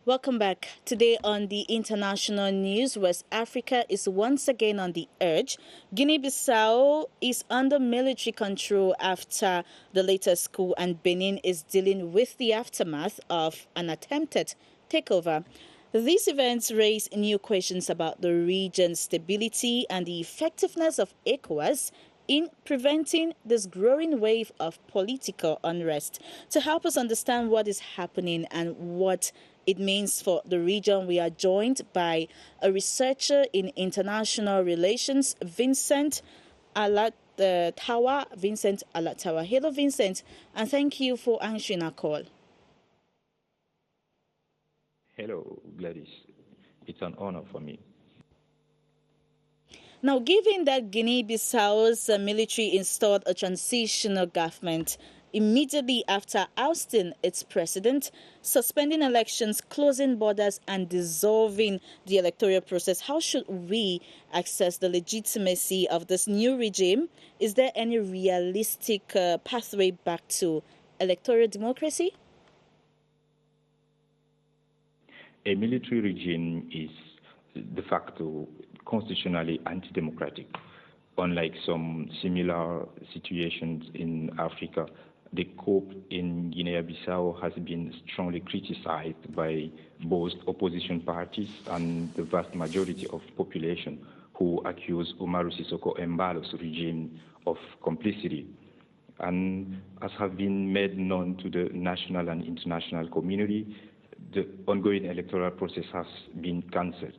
Welcome back. Today on the international news, West Africa is once again on the edge. Guinea-Bissau is under military control after the latest coup, and Benin is dealing with the aftermath of an attempted takeover. These events raise new questions about the region's stability and the effectiveness of ECOWAS in preventing this growing wave of political unrest. To help us understand what is happening and what it means for the region, we are joined by a researcher in international relations, Vincent Alatawa. Hello, Vincent, and thank you for answering our call. Hello, Gladys. It's an honor for me. Now, given that Guinea-Bissau's military installed a transitional government immediately after ousting its president, suspending elections, closing borders, and dissolving the electoral process, how should we assess the legitimacy of this new regime? Is there any realistic pathway back to electoral democracy? A military regime is de facto constitutionally anti-democratic. Unlike some similar situations in Africa, the coup in Guinea-Bissau has been strongly criticized by both opposition parties and the vast majority of population who accuse Umaru Sissoco Embalo's regime of complicity. And as have been made known to the national and international community, the ongoing electoral process has been cancelled.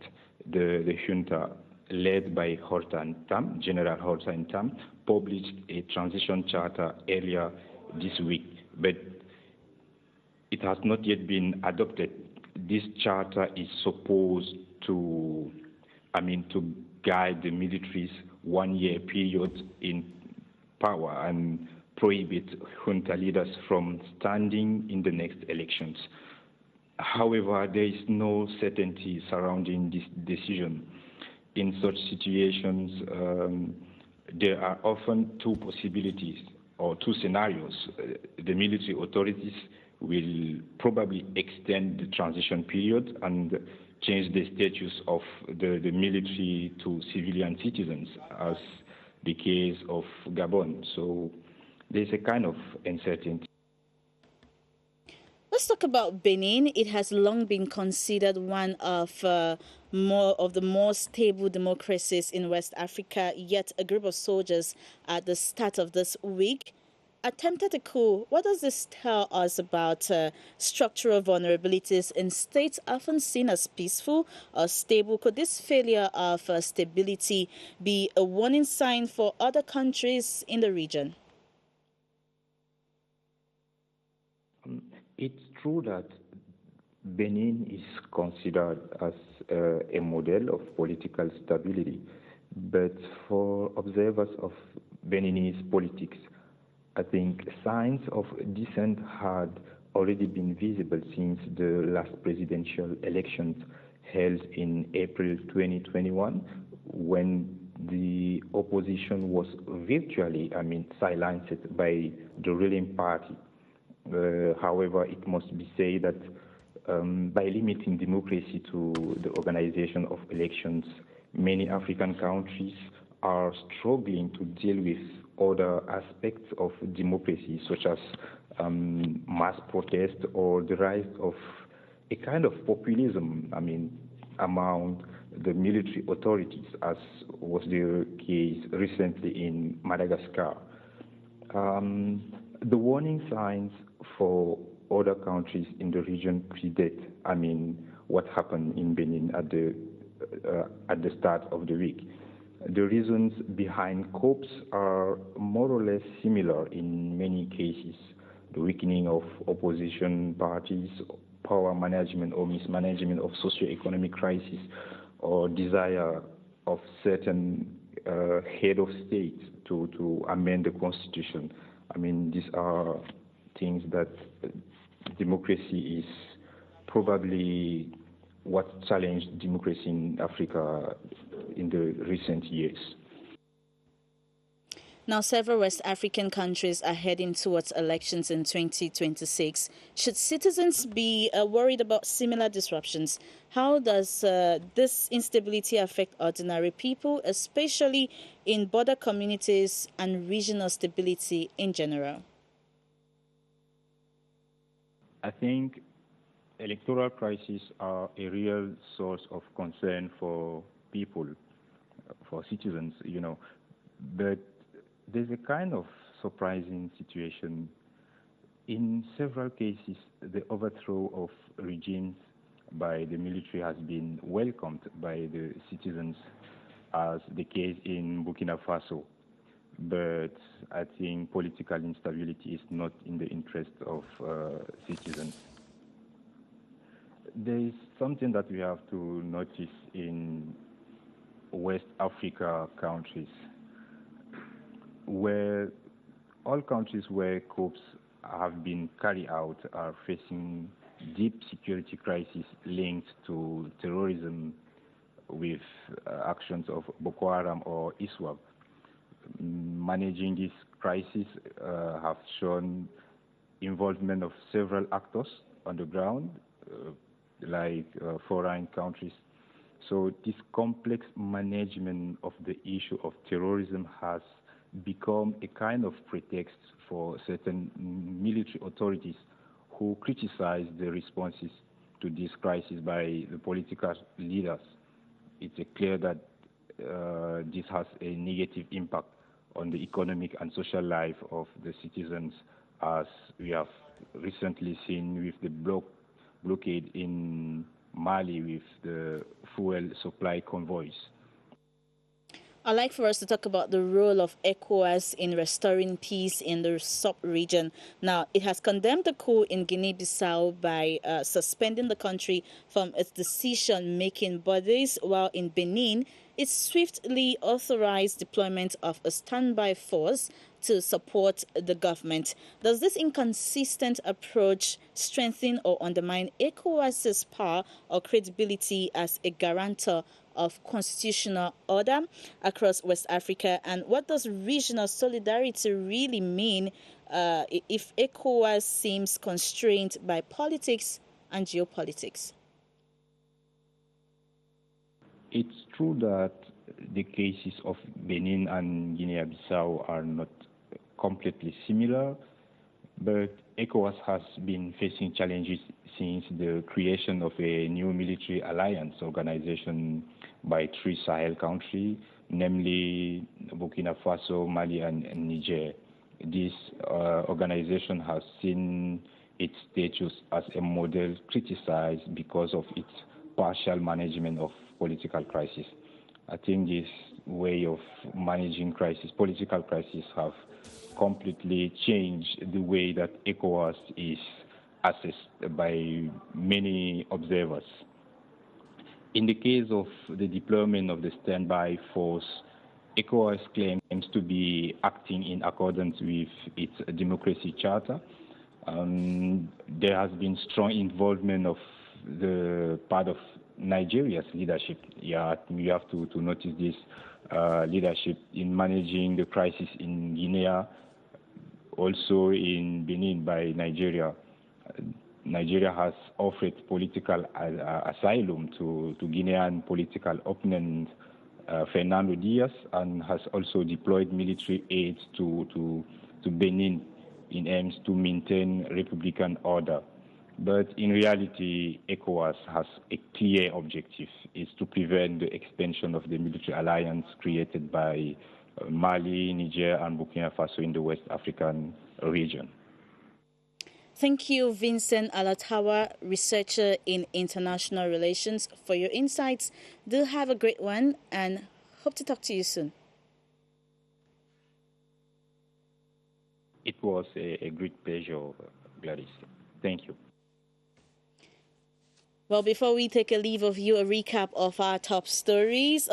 The junta, led by General Horta Ntam, published a transition charter earlier this week, but it has not yet been adopted. This charter is supposed to guide the military's one-year period in power and prohibit junta leaders from standing in the next elections. However, there is no certainty surrounding this decision. In such situations, there are often two possibilities or two scenarios. The military authorities will probably extend the transition period and change the status of the military to civilian citizens, as the case of Gabon. So there's a kind of uncertainty. Let's talk about Benin. It has long been considered one of the more stable democracies in West Africa, yet a group of soldiers at the start of this week attempted a coup. What does this tell us about structural vulnerabilities in states often seen as peaceful or stable? Could this failure of stability be a warning sign for other countries in the region? It's true that Benin is considered as a model of political stability, but for observers of Beninese politics, I think signs of dissent had already been visible since the last presidential elections held in April 2021, when the opposition was virtually, silenced by the ruling party. However, it must be said that by limiting democracy to the organization of elections, many African countries are struggling to deal with other aspects of democracy, such as mass protest or the rise of a kind of populism, among the military authorities, as was the case recently in Madagascar. The warning signs for other countries in the region predate, what happened in Benin at the start of the week. The reasons behind coups are more or less similar in many cases: the weakening of opposition parties, power management or mismanagement of socio-economic crisis, or desire of certain head of state to amend the constitution. These are things that democracy is probably what challenged democracy in Africa in the recent years. Now, several West African countries are heading towards elections in 2026. Should citizens be worried about similar disruptions? How does this instability affect ordinary people, especially in border communities and regional stability in general? I think electoral crises are a real source of concern for people, for citizens, but there's a kind of surprising situation. In several cases, the overthrow of regimes by the military has been welcomed by the citizens, as the case in Burkina Faso. But I think political instability is not in the interest of citizens. There is something that we have to notice in West Africa countries, where all countries where coups have been carried out are facing deep security crises linked to terrorism with actions of Boko Haram or ISWAP. Managing this crisis have shown involvement of several actors on the ground, like foreign countries. So this complex management of the issue of terrorism has become a kind of pretext for certain military authorities who criticize the responses to this crisis by the political leaders. It's clear that this has a negative impact on the economic and social life of the citizens, as we have recently seen with the blockade in Mali with the fuel supply convoys. I'd like for us to talk about the role of ECOWAS in restoring peace in the sub-region. Now, it has condemned the coup in Guinea-Bissau by suspending the country from its decision-making bodies, while in Benin, it swiftly authorized deployment of a standby force to support the government. Does this inconsistent approach strengthen or undermine ECOWAS's power or credibility as a guarantor of constitutional order across West Africa? And what does regional solidarity really mean if ECOWAS seems constrained by politics and geopolitics? It's true that the cases of Benin and Guinea-Bissau are not completely similar, but ECOWAS has been facing challenges since the creation of a new military alliance organization by three Sahel countries, namely Burkina Faso, Mali, and Niger. This organization has seen its status as a model criticized because of its partial management of political crisis. I think this way of managing political crisis, have completely changed the way that ECOWAS is assessed by many observers. In the case of the deployment of the standby force, ECOWAS claims to be acting in accordance with its democracy charter. There has been strong involvement of the part of Nigeria's leadership. Yeah, we have to notice this leadership in managing the crisis in Guinea, also in Benin by Nigeria. Nigeria has offered political asylum to Guinean political opponent Fernando Diaz, and has also deployed military aid to Benin in aims to maintain republican order. But in reality, ECOWAS has a clear objective: is to prevent the expansion of the military alliance created by Mali, Niger, and Burkina Faso in the West African region. Thank you, Vincent Alatawa, researcher in international relations, for your insights. Do have a great one, and hope to talk to you soon. It was a great pleasure, Gladys. Thank you. Well, before we take a leave of you, a recap of our top stories.